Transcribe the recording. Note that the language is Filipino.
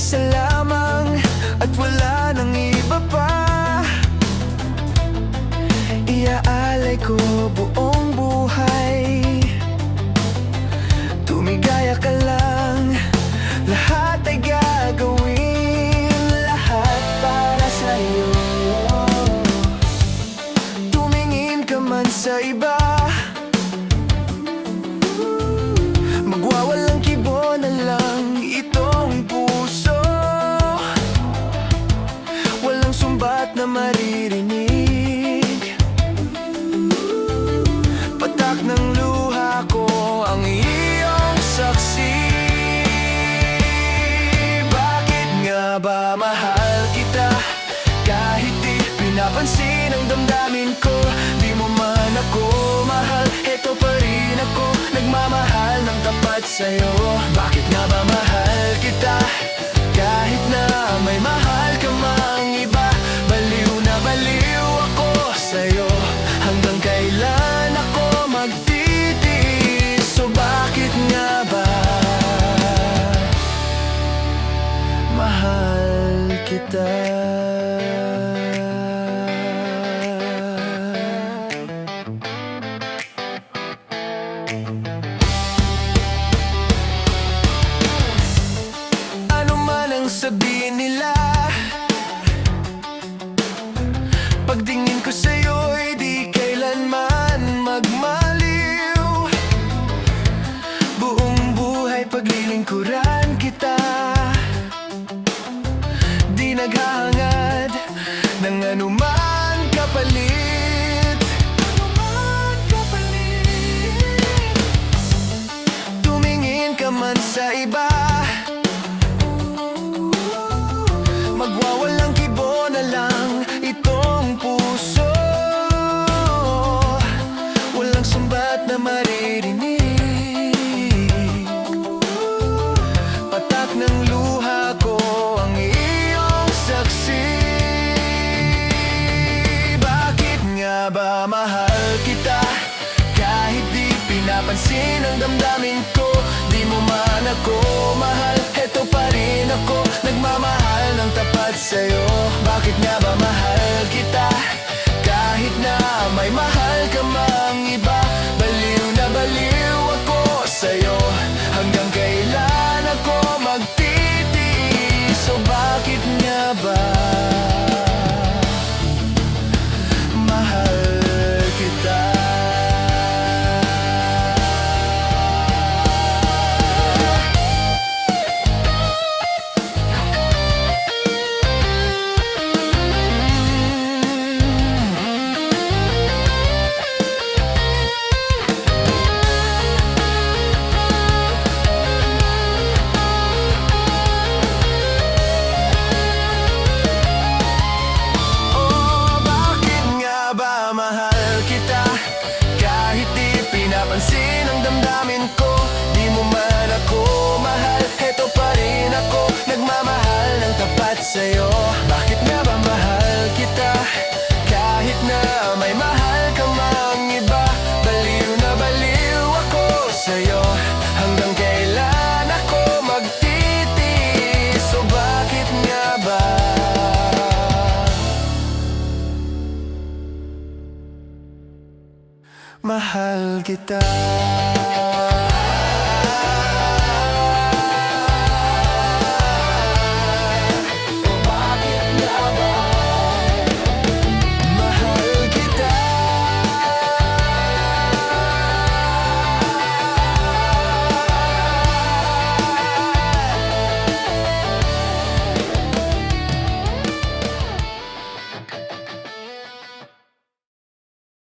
Isa lamang at wala nang iba pa. Iaalay ko buong buhay. Tumigaya ka lang, lahat ay gagawin, lahat para sa'yo. Tumingin ka man sa iba, magwawalang kibo na lang itong puso. Walang sumbat na maririnig, patak ng luha ko ang iyong saksi. Bakit nga ba mahal kita? Kahit di pinapansin ang damdamin ko, di mo man ako mahal, eto pa rin ako, nagmamahal ng tapat sa'yo. Bakit nga ba mahal kita? Kahit na may mahal ka mang iba, baliw na baliw ako sa'yo. Hanggang kailan ako magtitiis? So bakit nga ba mahal kita? Ano man ang sabihin nila, pagtingin ko sa'yo'y di kailanman magmaliw. Buong buhay paglilingkuran kita, di naghahangad ng anuman kapalit. Tumingin ka man sa iba, magwawalang kibo na lang itong puso. Walang sumbat na maririnig, patak ng luha ko ang iyong saksi. Bakit nga ba mahal kita? Kahit di pinapansin ang damdamin ko, di mo man ako mahal, eto pa rin ako, nagmamahal ng tapat sa'yo. Bakit nga ba mahal kita? Kahit na may mahal ka mang iba, baliw na baliw ako sa'yo. Hanggang kailan ako magtitiis? So bakit nga ba mahal kita? Pinapansin ang damdamin ko, di mo man ako mahal, eto pa rin ako, nagmamahal ng tapat sa'yo. Bakit nga ba mahal kita? Kahit na may mahal ka mang iba, baliw na baliw ako sa'yo. Hanggang kailan ako magtitiis? So bakit nga ba mahal kita?